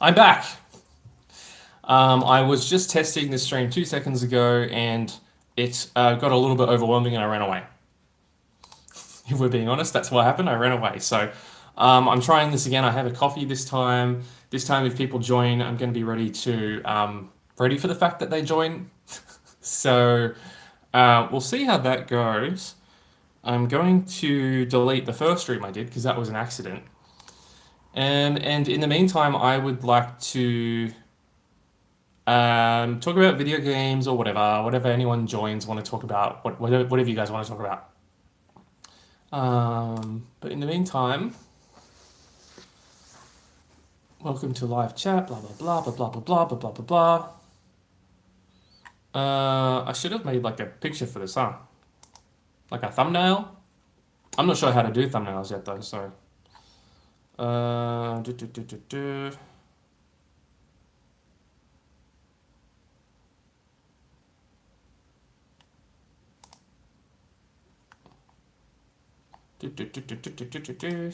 I'm back. I was just testing this stream 2 seconds ago, and it got a little bit overwhelming, and I ran away. If we're being honest, that's what happened. I ran away. So I'm trying this again. I have a coffee this time. This time, if people join, I'm going to be ready to ready for the fact that they join. So we'll see how that goes. I'm going to delete the first stream I did because that was an accident. And in the meantime, I would like to talk about video games or whatever anyone joins want to talk about, whatever you guys want to talk about. But in the meantime, welcome to live chat, blah, blah, blah, blah, blah, blah, blah, blah, blah, blah. I should have made like a picture for this, huh? Like a thumbnail? I'm not sure how to do thumbnails yet though, so. Uh, do, do, do, do, do. Do, do, do, do, do, do, do, do, do.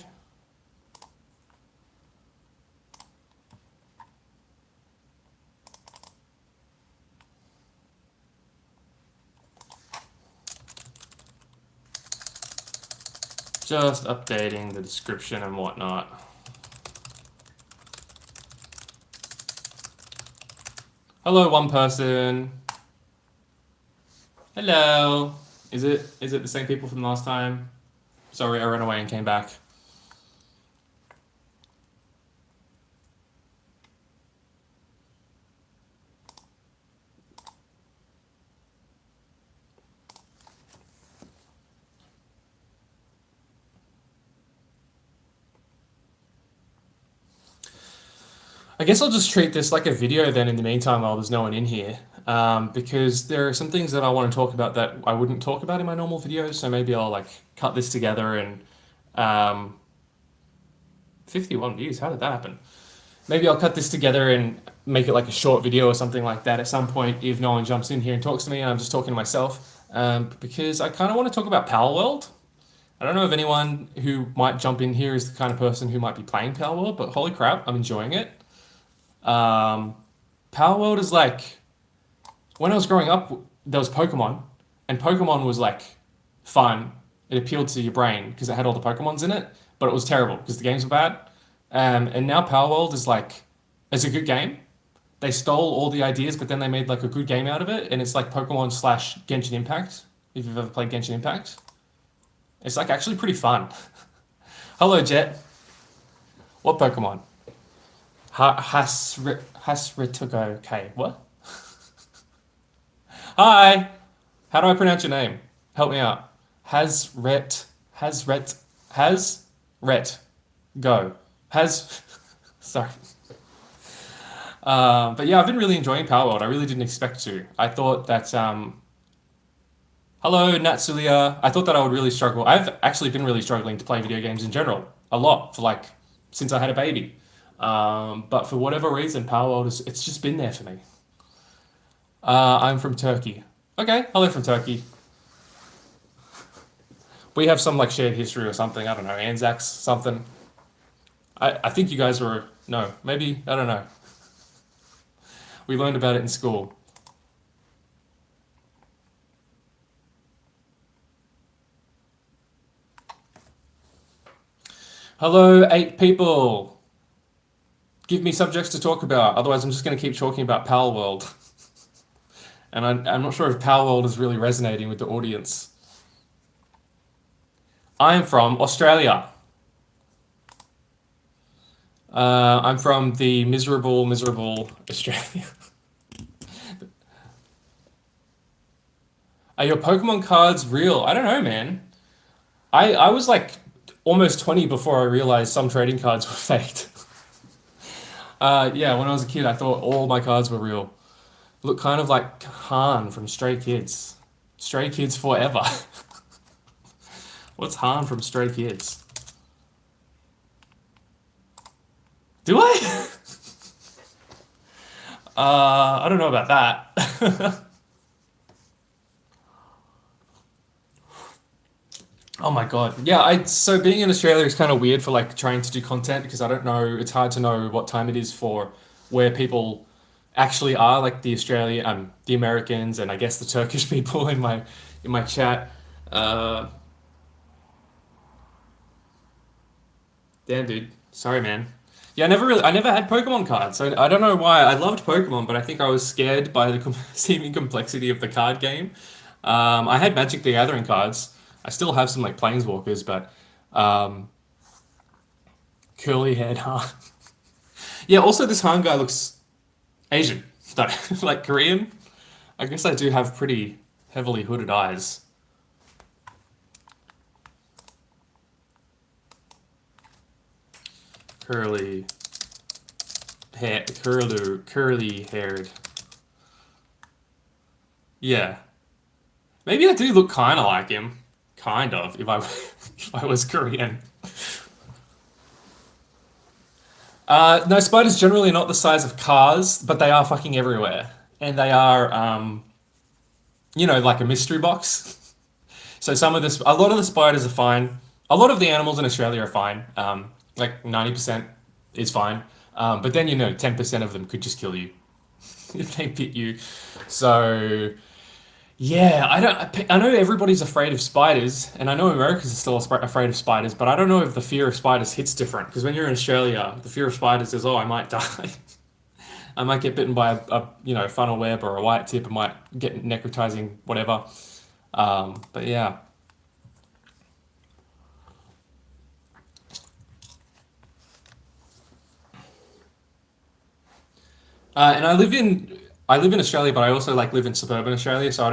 Just updating the description and whatnot. Hello, one person. Hello. Is it the same people from last time? Sorry, I ran away and came back. I guess I'll just treat this like a video then in the meantime while there's no one in here. Because there are some things that I want to talk about that I wouldn't talk about in my normal videos, so maybe I'll like cut this together and 51 views, how did that happen? Maybe I'll cut this together and make it like a short video or something like that at some point if no one jumps in here and talks to me and I'm just talking to myself. Because I kind of want to talk about Palworld. I don't know if anyone who might jump in here is the kind of person who might be playing Palworld, but holy crap, I'm enjoying it. Palworld is like, when I was growing up, there was Pokemon, and Pokemon was like fun. It appealed to your brain because it had all the Pokemons in it, but it was terrible because the games were bad. And now Palworld is like, it's a good game. They stole all the ideas, but then they made like a good game out of it, and it's like Pokemon slash Genshin Impact. If you've ever played Genshin Impact, it's like actually pretty fun. Hello, Jet. What Pokemon? Hasritugo. Okay, what? Hi. How do I pronounce your name? Help me out. Hasret. Go. Sorry. But yeah, I've been really enjoying Palworld. I really didn't expect to. I thought that. Hello, Natsulia. I thought that I would really struggle. I've actually been really struggling to play video games in general. A lot for like since I had a baby. But for whatever reason, Palworld it's just been there for me. I'm from Turkey. Okay, hello from Turkey. We have some like shared history or something. I don't know, Anzacs, something. I think you guys were, no, maybe, I don't know. We learned about it in school. Hello, 8 people. Give me subjects to talk about. Otherwise, I'm just going to keep talking about Palworld. And I'm not sure if Palworld is really resonating with the audience. I'm from Australia. I'm from the miserable Australia. Are your Pokemon cards real? I don't know, man. I was like almost 20 before I realized some trading cards were faked. Yeah, when I was a kid, I thought all my cards were real. Look kind of like Han from Stray Kids. Stray Kids forever. What's Han from Stray Kids? Do I? I don't know about that. Oh my God. Yeah, so being in Australia is kind of weird for like trying to do content because I don't know, it's hard to know what time it is for where people actually are, like the Americans and I guess the Turkish people in my chat. Uh Damn dude. Sorry man. Yeah, I never had Pokemon cards. So I don't know why. I loved Pokemon, but I think I was scared by the seeming complexity of the card game. I had Magic the Gathering cards. I still have some like Planeswalkers, but um, curly haired Han. Yeah, also this Han guy looks Asian. No, like Korean. I guess I do have pretty heavily hooded eyes. Curly curly haired. Yeah. Maybe I do look kind of like him. Kind of, if I if I was Korean. No, spiders generally not the size of cars, but they are fucking everywhere, and they are, like a mystery box. So a lot of the spiders are fine. A lot of the animals in Australia are fine. Like 90% is fine. But then 10% of them could just kill you if they bit you. So yeah, I know everybody's afraid of spiders, and I know Americans are still afraid of spiders, but I don't know if the fear of spiders hits different. Because when you're in Australia, the fear of spiders is, oh, I might die. I might get bitten by a funnel web or a white tip. I might get necrotizing, whatever. But yeah. And I live in Australia, but I also like live in suburban Australia, so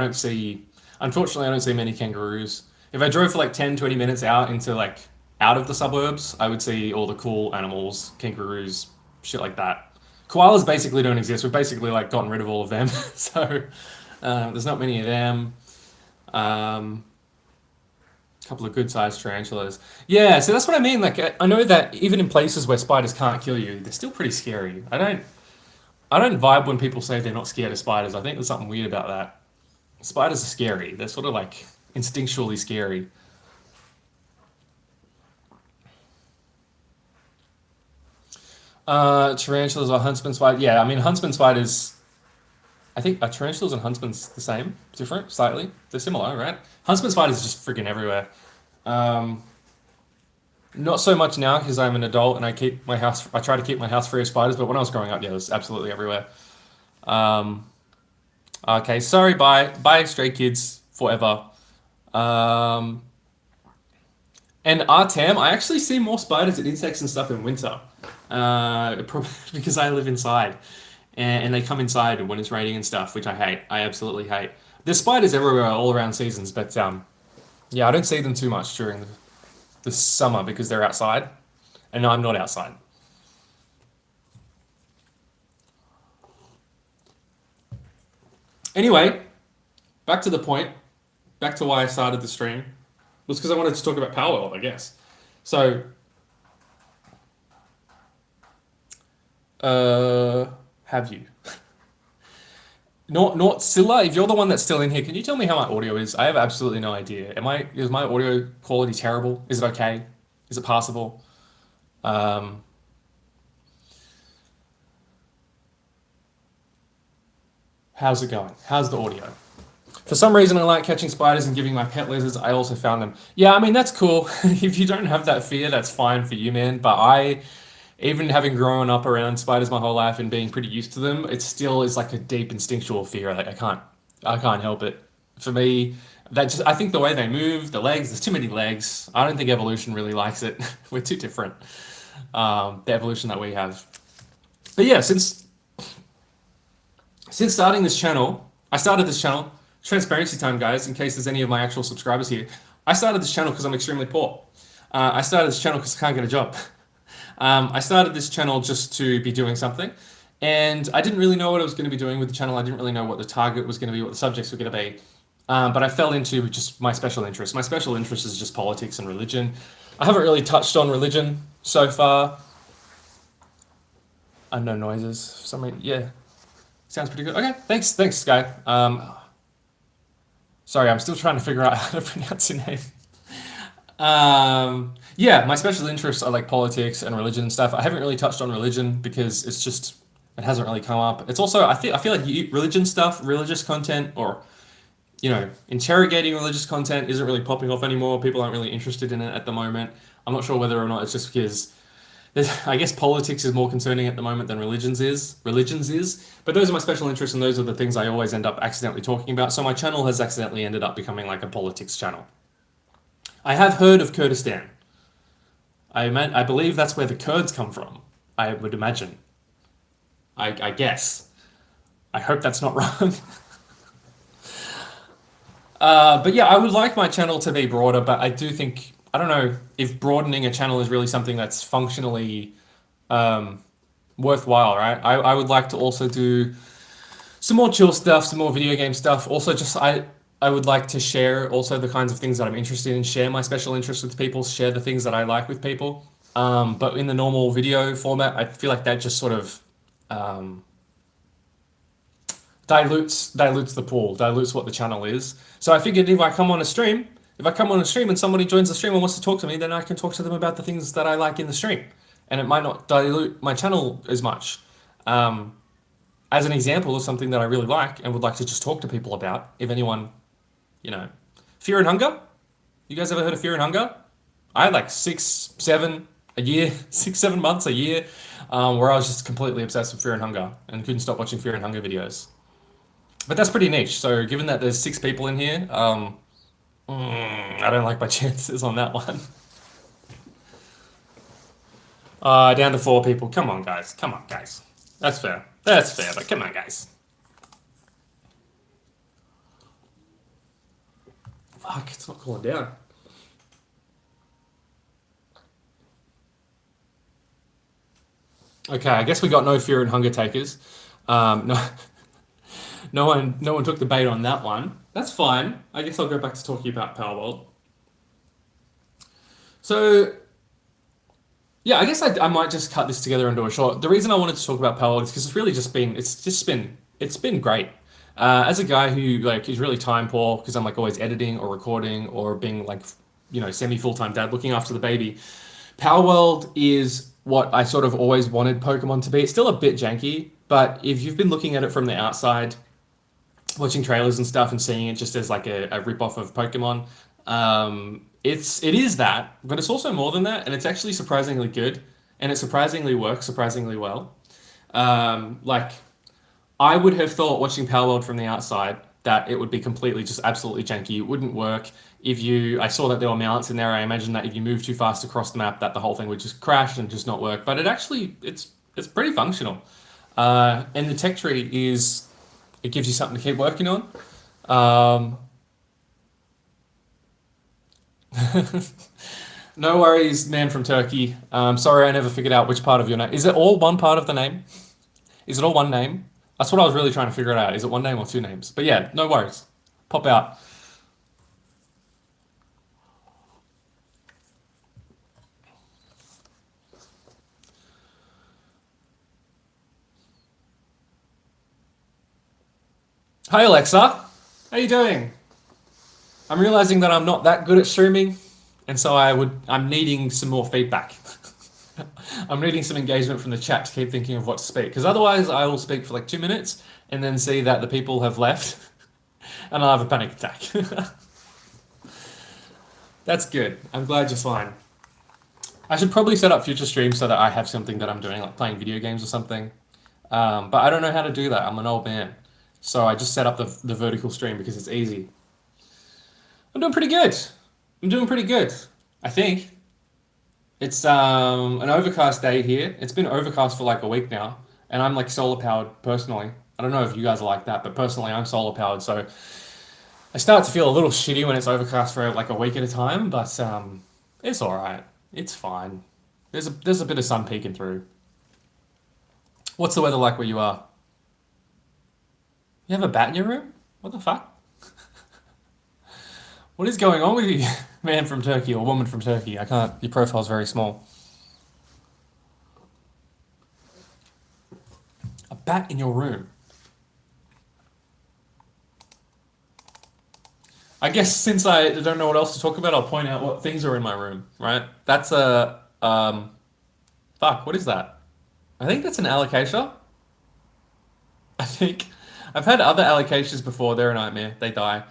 unfortunately, I don't see many kangaroos. If I drove for like 10, 20 minutes out into like out of the suburbs, I would see all the cool animals, kangaroos, shit like that. Koalas basically don't exist. We've basically like gotten rid of all of them, so there's not many of them. Um, a couple of good sized tarantulas. Yeah, so that's what I mean. Like I know that even in places where spiders can't kill you, they're still pretty scary. I don't vibe when people say they're not scared of spiders. I think there's something weird about that. Spiders are scary. They're sort of like instinctually scary. Tarantulas or huntsman spiders. Yeah, I mean huntsman spiders. I think are tarantulas and huntsman's the same, different, slightly. They're similar, right? Huntsman spiders are just freaking everywhere. Um, Not so much now because I'm an adult and I try to keep my house free of spiders. But when I was growing up, yeah, it was absolutely everywhere. Um, okay, sorry, bye, stray kids, forever. Um, and Artem, I actually see more spiders and insects and stuff in winter, probably because I live inside, and they come inside when it's raining and stuff, which I hate. I absolutely hate. There's spiders everywhere, all around seasons, but yeah, I don't see them too much during the summer because they're outside, and I'm not outside. Anyway, back to the point. Back to why I started the stream was because I wanted to talk about Power World, I guess. So, uh, have you? Not Scylla, if you're the one that's still in here, can you tell me how my audio is? I have absolutely no idea. Is my audio quality terrible? Is it okay? Is it passable? Um, how's it going? How's the audio? For some reason, I like catching spiders and giving my pet lizards. I also found them. Yeah, I mean, that's cool. If you don't have that fear, that's fine for you, man. But even having grown up around spiders my whole life and being pretty used to them, it still is like a deep instinctual fear. Like I can't help it. For me, I think the way they move, the legs, there's too many legs. I don't think evolution really likes it. We're too different. The evolution that we have. But yeah, since starting this channel, I started this channel. Transparency time, guys, in case there's any of my actual subscribers here. I started this channel because I'm extremely poor. I started this channel because I can't get a job. I started this channel just to be doing something, and I didn't really know what I was going to be doing with the channel. I didn't really know what the target was going to be, what the subjects were going to be. But I fell into just my special interest. My special interest is just politics and religion. I haven't really touched on religion so far. Unknown noises. For some reason, yeah, sounds pretty good. Okay, thanks, Sky. Sorry, I'm still trying to figure out how to pronounce your name. Yeah, my special interests are like politics and religion and stuff. I haven't really touched on religion because it's just it hasn't really come up. It's also I feel like religion stuff, religious content, or interrogating religious content isn't really popping off anymore. People aren't really interested in it at the moment. I'm not sure whether or not it's just because I guess politics is more concerning at the moment than religions is. But those are my special interests, and those are the things I always end up accidentally talking about. So my channel has accidentally ended up becoming like a politics channel. I have heard of Kurdistan. I believe that's where the Kurds come from. I would imagine. I guess. I hope that's not wrong. But yeah, I would like my channel to be broader, but I do think I don't know if broadening a channel is really something that's functionally um, worthwhile, right? I would like to also do some more chill stuff, some more video game stuff. Also, just I would like to share also the kinds of things that I'm interested in, share my special interests with people, share the things that I like with people. But in the normal video format, I feel like that just sort of um, dilutes the pool, dilutes what the channel is. So I figured if I come on a stream and somebody joins the stream and wants to talk to me, then I can talk to them about the things that I like in the stream, and it might not dilute my channel as much. Um, as an example of something that I really like and would like to just talk to people about, if anyone, you know, Fear and Hunger. You guys ever heard of Fear and Hunger? I had like 6, 7 months a year, where I was just completely obsessed with Fear and Hunger and couldn't stop watching Fear and Hunger videos. But that's pretty niche. So given that there's 6 people in here, I don't like my chances on that one. Down to 4 people. Come on, guys. Come on, guys. That's fair. That's fair, but come on, guys. Fuck, it's not cooling down. Okay, I guess we got no Fear and Hunger takers. No, no one took the bait on that one. That's fine. I guess I'll go back to talking about Power World. So yeah, I guess I might just cut this together into a short. The reason I wanted to talk about Power World is because it's been great. As a guy who like is really time poor because I'm like always editing or recording or being like semi full time dad looking after the baby. Power World is what I sort of always wanted Pokemon to be. It's still a bit janky, but if you've been looking at it from the outside, watching trailers and stuff and seeing it just as like a rip off of Pokemon. It is that, but it's also more than that, and it's actually surprisingly good, and it surprisingly works surprisingly well. Like I would have thought watching Power World from the outside that it would be completely just absolutely janky. It wouldn't work. I saw that there were mounts in there. I imagine that if you move too fast across the map, that the whole thing would just crash and just not work. But it's pretty functional. And the tech tree it gives you something to keep working on. Um, no worries, man from Turkey. Sorry, I never figured out which part of your name. Is it all one part of the name? Is it all one name? That's what I was really trying to figure it out. Is it one name or 2 names? But yeah, no worries. Pop out. Hi Alexa, how you doing? I'm realizing that I'm not that good at streaming, and so I'm needing some more feedback. I'm needing some engagement from the chat to keep thinking of what to speak, because otherwise I will speak for like 2 minutes and then see that the people have left, and I'll have a panic attack. That's good. I'm glad you're fine. I should probably set up future streams so that I have something that I'm doing, like playing video games or something. But I don't know how to do that. I'm an old man. So I just set up the vertical stream because it's easy. I'm doing pretty good. I'm doing pretty good. I think. It's an overcast day here. It's been overcast for like a week now, and I'm like solar powered personally. I don't know if you guys are like that, but personally I'm solar powered, so I start to feel a little shitty when it's overcast for like a week at a time, but it's all right. It's fine. There's a bit of sun peeking through. What's the weather like where you are? You have a bat in your room? What the fuck? What is going on with you, man from Turkey or woman from Turkey? I can't. Your profile's very small. A bat in your room. I guess since I don't know what else to talk about, I'll point out what things are in my room. Right? That's a fuck. What is that? I think that's an alocasia. I think I've had other alocasias before. They're a nightmare. They die.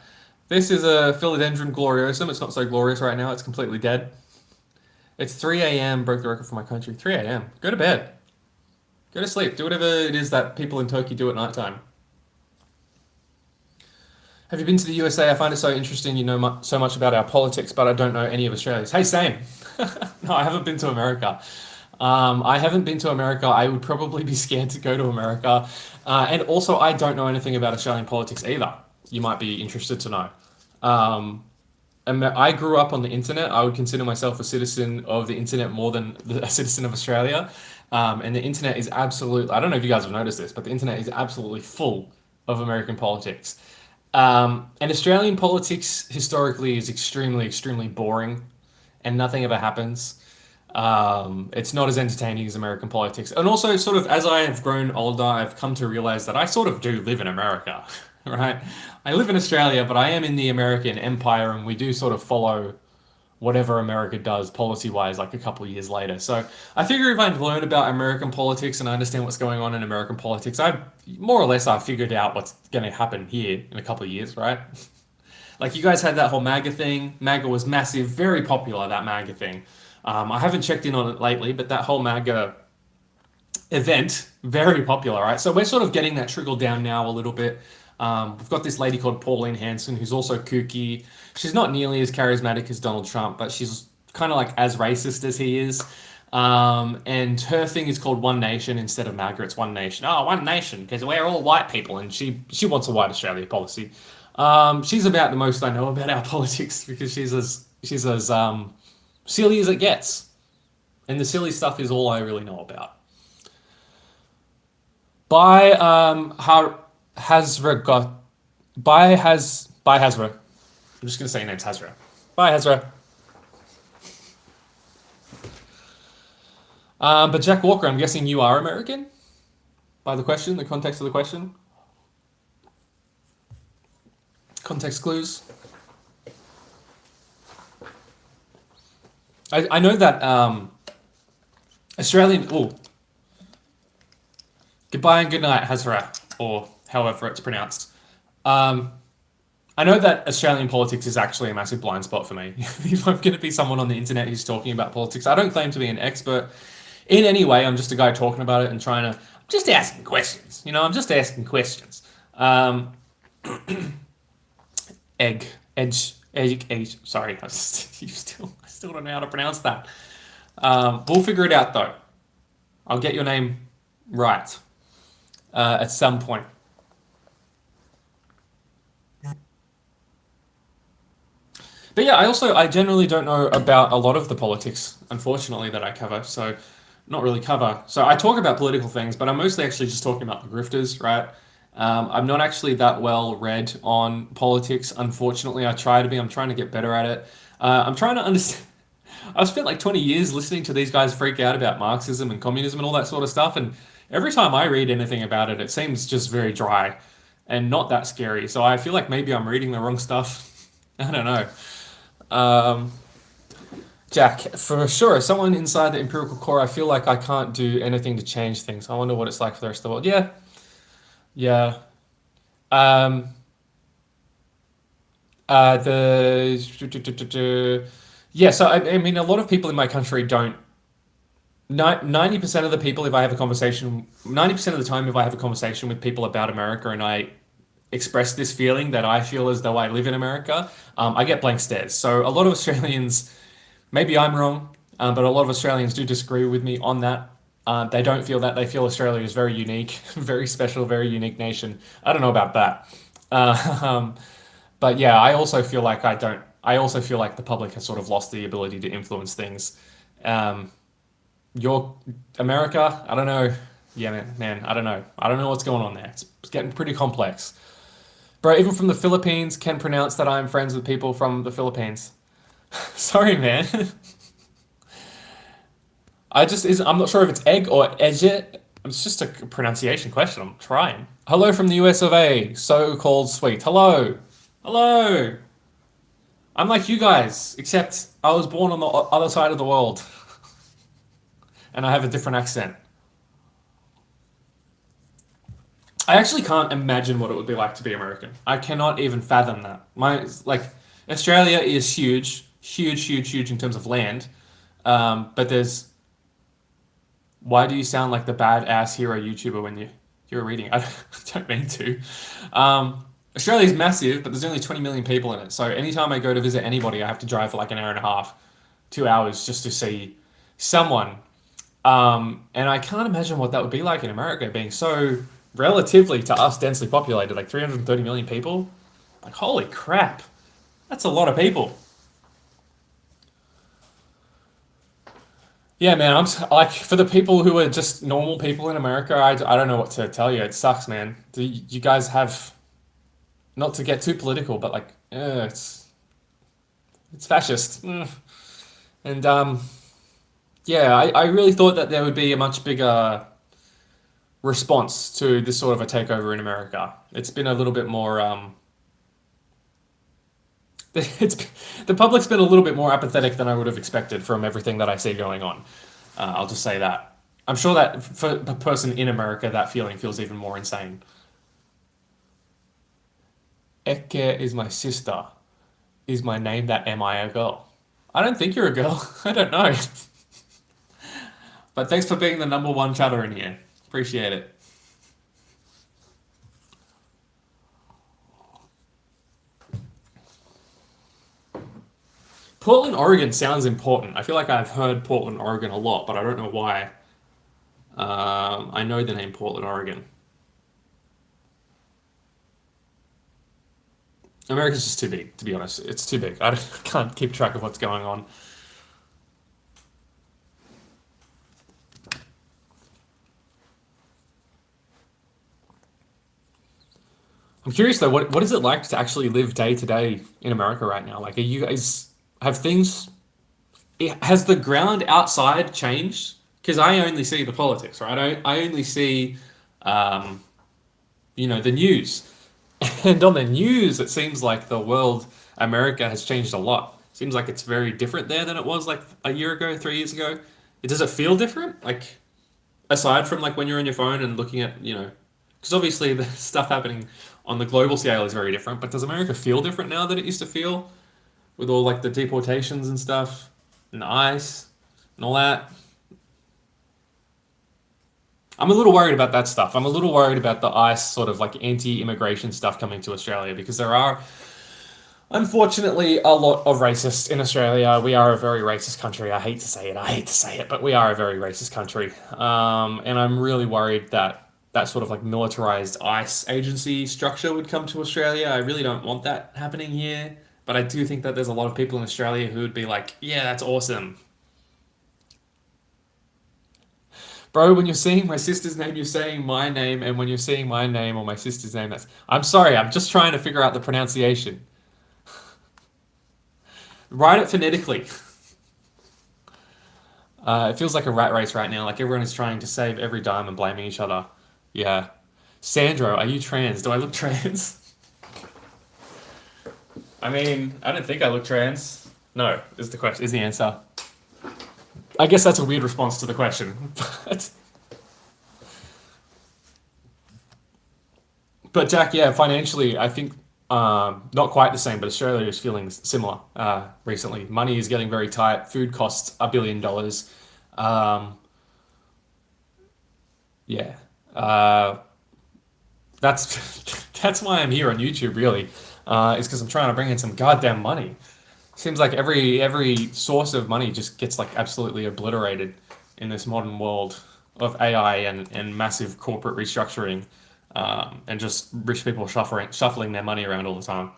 This is a Philodendron gloriosum. It's not so glorious right now. It's completely dead. It's 3 a.m. Broke the record for my country. 3 a.m. Go to bed. Go to sleep. Do whatever it is that people in Turkey do at nighttime. Have you been to the USA? I find it so interesting. You know so much about our politics, but I don't know any of Australia's. Hey, same. No, I haven't been to America. I haven't been to America. I would probably be scared to go to America. And also, I don't know anything about Australian politics either. You might be interested to know. Um, I grew up on the internet. I would consider myself a citizen of the internet more than a citizen of Australia. And the internet is absolute. I don't know if you guys have noticed this, but the internet is absolutely full of American politics. And Australian politics historically is extremely, extremely boring, and nothing ever happens. It's not as entertaining as American politics. And also, sort of, as I have grown older, I've come to realize that I sort of do live in America, right? I live in Australia, but I am in the American empire, and we do sort of follow whatever America does policy wise, like a couple of years later. So I figure if I learn about American politics and I understand what's going on in American politics, I more or less I've figured out what's going to happen here in a couple of years, right? Like you guys had that whole MAGA thing. MAGA was massive, very popular, that MAGA thing. I haven't checked in on it lately, but that whole MAGA event, very popular, right? So we're sort of getting that trickle down now a little bit. We've got this lady called Pauline Hanson, who's also kooky. She's not nearly as charismatic as Donald Trump, but she's kind of like as racist as he is. And her thing is called One Nation instead of MAGA. It's One Nation. Oh, One Nation, because we're all white people, and she wants a white Australia policy. She's about the most I know about our politics because she's as silly as it gets, and the silly stuff is all I really know about. By Hazra got by Hazra. I'm just gonna say your name's Hazra. Bye Hazra. But Jack Walker, I'm guessing you are American by the question, the context of the question. Context clues. I know that Australian. Oh, goodbye and good night, Hazra, or however it's pronounced. I know that Australian politics is actually a massive blind spot for me. If I'm going to be someone on the internet who's talking about politics, I don't claim to be an expert in any way. I'm just a guy talking about it and trying to, I'm just asking questions. You know, I'm just asking questions. Egg. Sorry, I still don't know how to pronounce that. We'll figure it out though. I'll get your name right at some point. But yeah, I generally don't know about a lot of the politics, unfortunately, that I cover. So, not really cover. So I talk about political things, but I'm mostly actually just talking about the grifters, right? I'm not actually that well read on politics. Unfortunately, I try to be. I'm trying to get better at it. I'm trying to understand. I've spent like 20 years listening to these guys freak out about Marxism and communism and all that sort of stuff. And every time I read anything about it, it seems just very dry and not that scary. So I feel like maybe I'm reading the wrong stuff. I don't know. Jack, for sure, as someone inside the empirical core, I feel like I can't do anything to change things. I wonder what it's like for the rest of the world. Yeah, yeah. Um, yeah, so I mean, a lot of people in my country don't. 90% of the people, if I have a conversation, 90% of the time, if I have a conversation with people about America and I express this feeling that I feel as though I live in America, I get blank stares. So a lot of Australians, maybe I'm wrong, but a lot of Australians do disagree with me on that. They don't feel that. They feel Australia is very unique, very special, very unique nation. I don't know about that. Um, but yeah, I also feel like I don't. I also feel like the public has sort of lost the ability to influence things. Um, your America, I don't know. Yeah, man, I don't know. I don't know what's going on there. It's getting pretty complex. Bro, even from the Philippines, can pronounce that I'm friends with people from the Philippines. Sorry, man. I'm not sure if it's egg or edge. It's just a pronunciation question. I'm trying. Hello from the US of A. So-called sweet. Hello. Hello. I'm like you guys, except I was born on the other side of the world and I have a different accent. I actually can't imagine what it would be like to be American. I cannot even fathom that. Australia is huge, huge, huge, huge in terms of land. But there's why do you sound like the badass hero YouTuber when you're reading? I don't mean to. Australia is massive, but there's only 20 million people in it. So anytime I go to visit anybody, I have to drive for like an hour and a half, 2 hours just to see someone. And I can't imagine what that would be like in America, being so relatively to us densely populated, like 330 million people. Like, holy crap, that's a lot of people. Yeah, man, like for the people who are just normal people in America, I don't know what to tell you. It sucks, man. Do you guys have, not to get too political, but like, it's fascist. And yeah, I really thought that there would be a much bigger response to this sort of a takeover in America. It's been a little bit more. It's the public's been a little bit more apathetic than I would have expected from everything that I see going on. I'll just say that. I'm sure that for a person in America, that feeling feels even more insane. Eke is my sister. Is my name that am I a girl? I don't think you're a girl. I don't know. But thanks for being the number one chatter in here. Appreciate it. Portland, Oregon sounds important. I feel like I've heard Portland, Oregon a lot, but I don't know why. I know the name Portland, Oregon. America's just too big, to be honest. It's too big. Can't keep track of what's going on. I'm curious though, what is it like to actually live day to day in America right now? Like, are you guys have things? Has the ground outside changed? Because I only see the politics, right? I only see, um, the news, and on the news, it seems like the world, America has changed a lot. Seems like it's very different there than it was like a year ago, 3 years ago. Does it feel different? Like aside from like when you're on your phone and looking at, because obviously the stuff happening on the global scale is very different, but does America feel different now than it used to feel with all like the deportations and stuff and the ICE and all that? I'm a little worried about that stuff. I'm a little worried about the ICE sort of like anti-immigration stuff coming to Australia because there are unfortunately a lot of racists in Australia. We are a very racist country. I hate to say it. I hate to say it, but we are a very racist country. And I'm really worried that that sort of like militarized ICE agency structure would come to Australia. I really don't want that happening here, but I do think that there's a lot of people in Australia who would be like, yeah, that's awesome. Bro, when you're seeing my sister's name, you're saying my name, and when you're seeing my name or my sister's name, that's. I'm sorry, I'm just trying to figure out the pronunciation. Write it phonetically. It feels like a rat race right now. Like everyone is trying to save every dime and blaming each other. Yeah. Sandro, are you trans? Do I look trans? I mean, I don't think I look trans. No, is the question, is the answer. I guess that's a weird response to the question. But Jack, yeah, financially, I think not quite the same, but Australia is feeling similar recently. Money is getting very tight. Food costs $1 billion. Um, yeah, that's that's why I'm here on YouTube. Really, is because I'm trying to bring in some goddamn money. Seems like every source of money just gets like absolutely obliterated in this modern world of AI and massive corporate restructuring, and just rich people shuffling their money around all the time.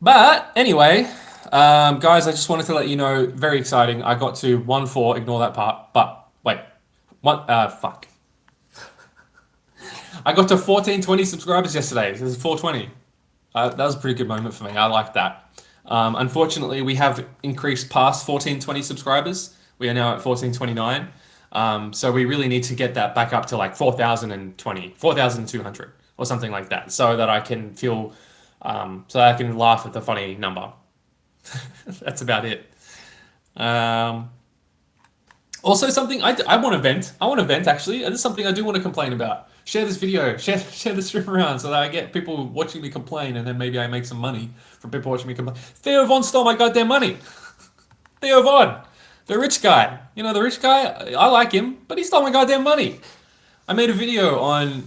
But anyway, guys, I just wanted to let you know, very exciting. I got to 1-4, ignore that part, but wait, fuck. I got to 1420 subscribers yesterday. This is 420. That was a pretty good moment for me. I like that. Unfortunately, we have increased past 1420 subscribers. We are now at 1429. So we really need to get that back up to like 4,020, 4,200 or something like that, so that I can feel, so that I can laugh at the funny number. That's about it. Um, Also, something I want to vent. I want to vent actually. And this is something I do want to complain about. Share this video, share the stream around so that I get people watching me complain, and then maybe I make some money from people watching me complain. Theo Von stole my goddamn money. Theo Von, the rich guy. You know the rich guy. I like him, but he stole my goddamn money. I made a video on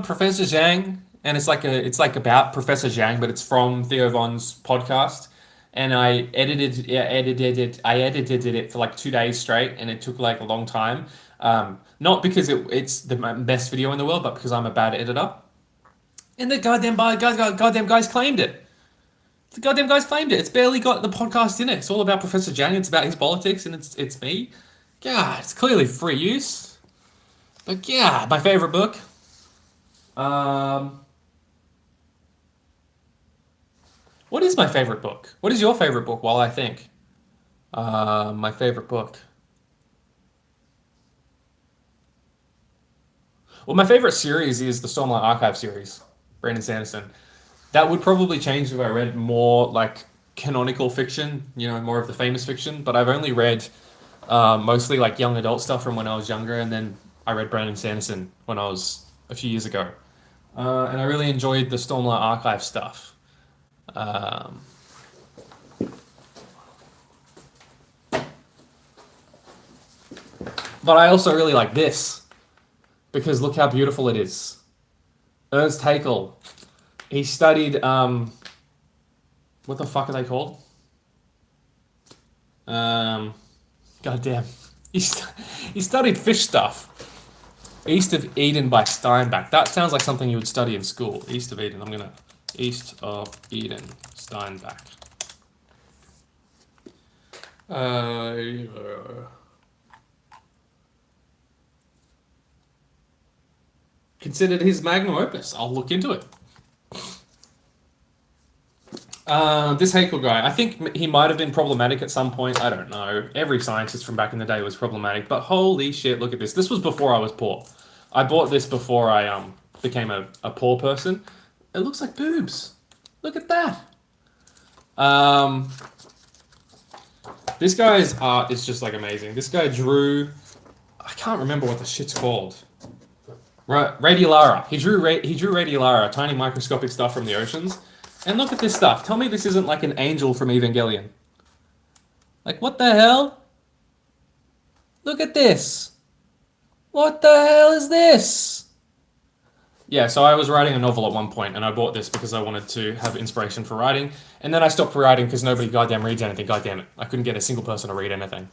Professor Zhang, and it's like about Professor Zhang, but it's from Theo Von's podcast. And I edited it for like 2 days straight, and it took like a long time. Not because it's the best video in the world, but because I'm a bad editor. And the goddamn guys claimed it. The goddamn guys claimed it. It's barely got the podcast in it. It's all about Professor Zhang. It's about his politics, and it's me. God, it's clearly free use. But yeah, my favorite book. Um, what is my favorite book? What is your favorite book? While I think, my favorite book. Well, my favorite series is the Stormlight Archive series, Brandon Sanderson. That would probably change if I read more like canonical fiction, you know, more of the famous fiction. But I've only read mostly like young adult stuff from when I was younger, and then I read Brandon Sanderson when I was a few years ago, and I really enjoyed the Stormlight Archive stuff. Um, but I also really like this because look how beautiful it is. Ernst Haeckel. He studied what the fuck are they called? Um, goddamn. He studied fish stuff. East of Eden by Steinbach. That sounds like something you would study in school. East of Eden. East of Eden, Steinbach. Considered his magnum opus. I'll look into it. This Haeckel guy, I think he might have been problematic at some point. I don't know. Every scientist from back in the day was problematic, but holy shit, look at this. This was before I was poor. I bought this before I became a poor person. It looks like boobs. Look at that. This guy's art is just like amazing. This guy drew, I can't remember what the shit's called. Radialara. He drew Radialara, tiny microscopic stuff from the oceans. And look at this stuff. Tell me this isn't like an angel from Evangelion. Like, what the hell? Look at this. What the hell is this? Yeah, so I was writing a novel at one point, and I bought this because I wanted to have inspiration for writing. And then I stopped writing because nobody goddamn reads anything. Goddamn it. I couldn't get a single person to read anything.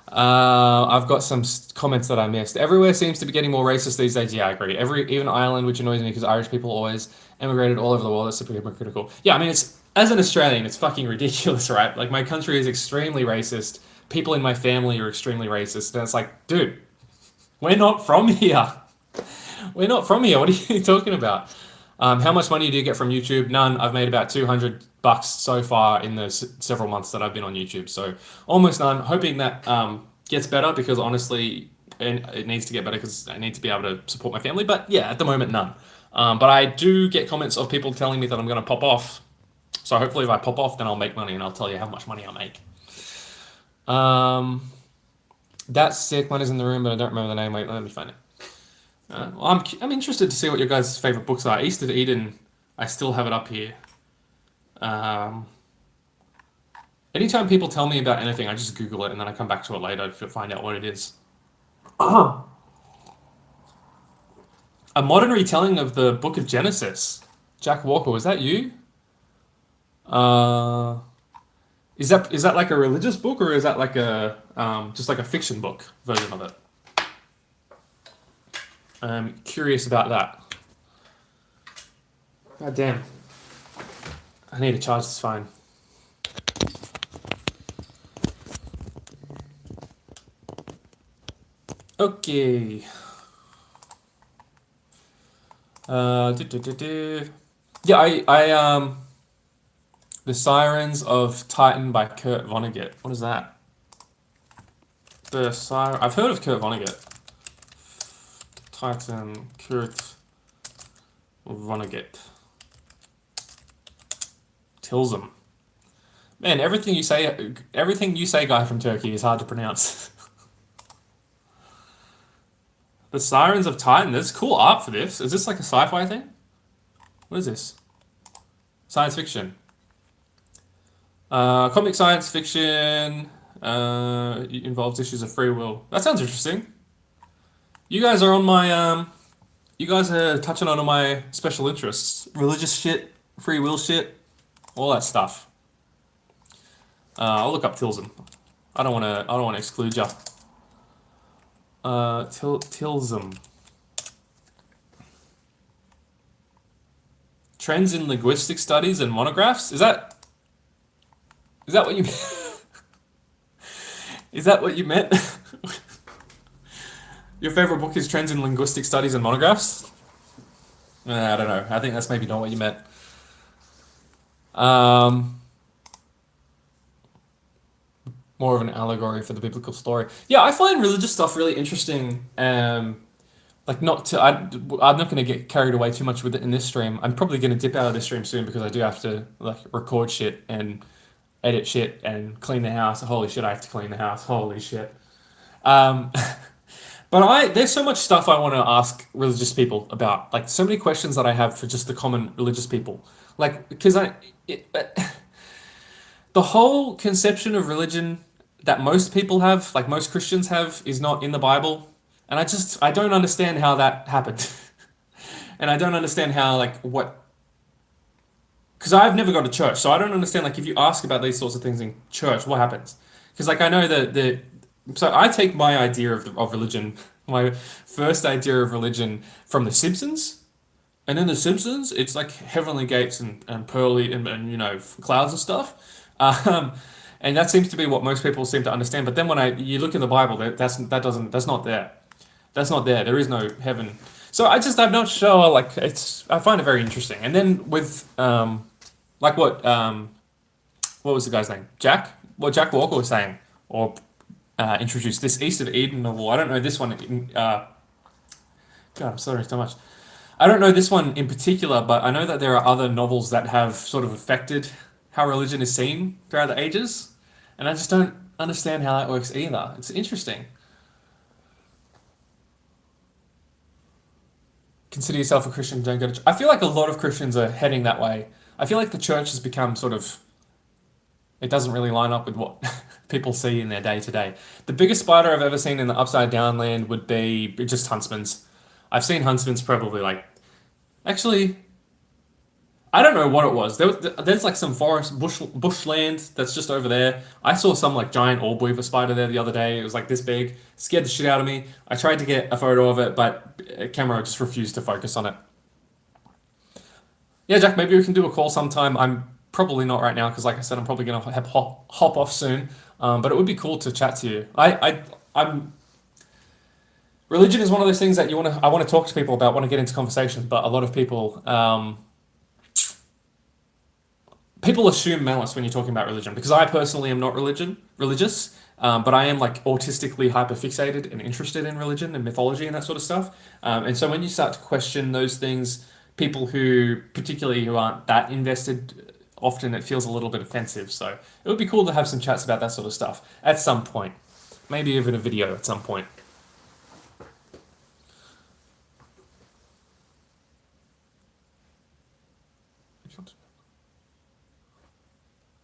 I've got some comments that I missed. Everywhere seems to be getting more racist these days. Yeah, I agree. Even Ireland, which annoys me because Irish people always emigrated all over the world. That's super hypocritical. Yeah, I mean, as an Australian, it's fucking ridiculous, right? Like, my country is extremely racist. People in my family are extremely racist. And it's like, dude, we're not from here. We're not from here. What are you talking about? How much money do you get from YouTube? None. I've made about $200 so far in the several months that I've been on YouTube. So almost none. Hoping that gets better because honestly, it needs to get better because I need to be able to support my family. But yeah, at the moment, none. But I do get comments of people telling me that I'm going to pop off. So hopefully if I pop off, then I'll make money and I'll tell you how much money I make. That's sick. One is in the room, but I don't remember the name. Wait, let me find it. Well, I'm interested to see what your guys' favorite books are. East of Eden, I still have it up here. Anytime people tell me about anything, I just Google it and then I come back to it later to find out what it is. A modern retelling of the Book of Genesis. Jack Walker, was that you? Is that like a religious book or is that like a just like a fiction book version of it? I'm curious about that. God damn. I need to charge this phone. Okay. Yeah, I The Sirens of Titan by Kurt Vonnegut. What is that? The Siren. I've heard of Kurt Vonnegut. Titan Kurt Vonnegut. Tilsum. Man, everything you say, guy from Turkey, is hard to pronounce. The Sirens of Titan. There's cool art for this. Is this like a sci-fi thing? What is this? Science fiction. Comic science fiction. Involves issues of free will. That sounds interesting. You guys are on my You guys are touching on all my special interests. Religious shit, free will shit, all that stuff. I'll look up Tilsum. I don't wanna exclude ya. Tilsum. Trends in linguistic studies and monographs. Is that what you is that what you meant? Your favorite book is Trends in Linguistic Studies and Monographs? I don't know. I think that's maybe not what you meant. More of an allegory for the biblical story. Yeah, I find religious stuff really interesting. Like not to, I'm not going to get carried away too much with it in this stream. I'm probably going to dip out of this stream soon because I do have to like record shit and edit shit and clean the house. Holy shit, I have to clean the house. Holy shit. But there's so much stuff I want to ask religious people about. Like so many questions that I have for just the common religious people. Like because the whole conception of religion that most people have, like most Christians have, is not in the Bible. And I don't understand how that happened. And I don't understand how, like, because I've never gone to church, so I don't understand, like, if you ask about these sorts of things in church, what happens? Because, like, I know so I take my idea of religion, my first idea of religion from The Simpsons. And in The Simpsons, it's like heavenly gates and pearly and you know, clouds and stuff. And that seems to be what most people seem to understand. But then when you look in the Bible, that's not there. That's not there. There is no heaven. So I'm not sure. Like I find it very interesting. And then with like what was the guy's name? Jack? What Jack Walker was saying, or introduced this East of Eden novel. I don't know this one. God, I'm sorry so much. I don't know this one in particular, but I know that there are other novels that have sort of affected how religion is seen throughout the ages, and I just don't understand how that works either. It's interesting. Consider yourself a Christian, don't go to church. I feel like a lot of Christians are heading that way. I feel like the church has become sort of, it doesn't really line up with what people see in their day to day. The biggest spider I've ever seen in the Upside Down land would be just huntsman's. I've seen huntsman's probably like, actually, I don't know what it was. There's like some forest bushland that's just over there. I saw some like giant orb weaver spider there the other day. It was like this big. Scared the shit out of me. I tried to get a photo of it, but a camera just refused to focus on it. Yeah, Jack, maybe we can do a call sometime. I'm probably not right now because, like I said, I'm probably gonna hop off soon. But it would be cool to chat to you. I'm. Religion is one of those things that I want to talk to people about, want to get into conversations, but a lot of people. People assume malice when you're talking about religion because I personally am not religious, but I am like autistically hyperfixated and interested in religion and mythology and that sort of stuff. And so when you start to question those things, people particularly who aren't that invested, often it feels a little bit offensive. So it would be cool to have some chats about that sort of stuff at some point, maybe even a video at some point.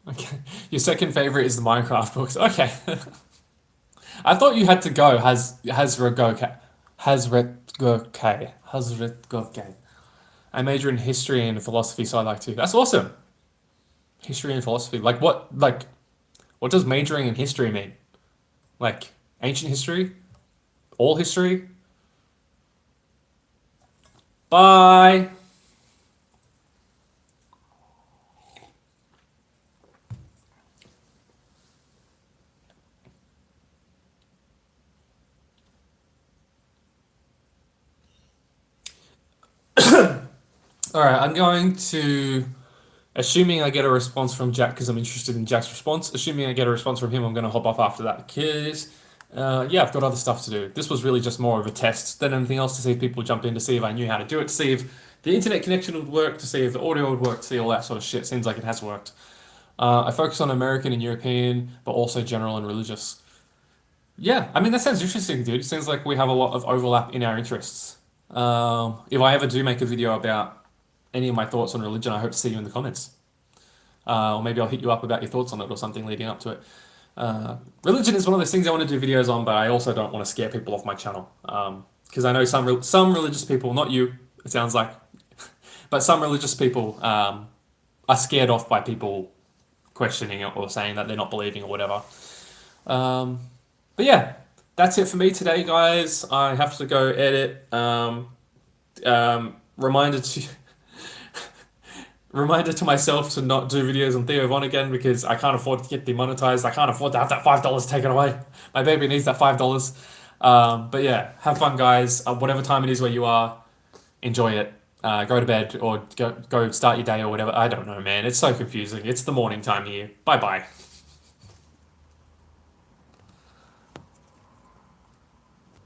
Okay, your second favorite is the Minecraft books. Okay, I thought you had to go. Hazretgoke. I major in history and philosophy, so I like to. That's awesome. History and philosophy. What does majoring in history mean? Like ancient history, all history. Bye. All right, I'm going to, assuming I get a response from Jack because I'm interested in Jack's response. Assuming I get a response from him, I'm going to hop off after that because Yeah, I've got other stuff to do. This was really just more of a test than anything else to see if people jump in, to see if I knew how to do it, to see if the internet connection would work, to see if the audio would work, to see all that sort of shit. Seems like it has worked. I focus on American and European, but also general and religious. Yeah, I mean, that sounds interesting, dude. It seems like we have a lot of overlap in our interests. If I ever do make a video about any of my thoughts on religion, I hope to see you in the comments. Or maybe I'll hit you up about your thoughts on it or something leading up to it. Religion is one of those things I want to do videos on, but I also don't want to scare people off my channel. Because I know some religious people, not you, it sounds like, but some religious people are scared off by people questioning it or saying that they're not believing or whatever. Um, but yeah, that's it for me today, guys. I have to go edit. Reminder to reminder to myself to not do videos on Theo Von again because I can't afford to get demonetized. I can't afford to have that $5 taken away. My baby needs that $5. But yeah, have fun, guys. Whatever time it is where you are, enjoy it. Go to bed or go start your day or whatever. I don't know, man. It's so confusing. It's the morning time here. Bye bye.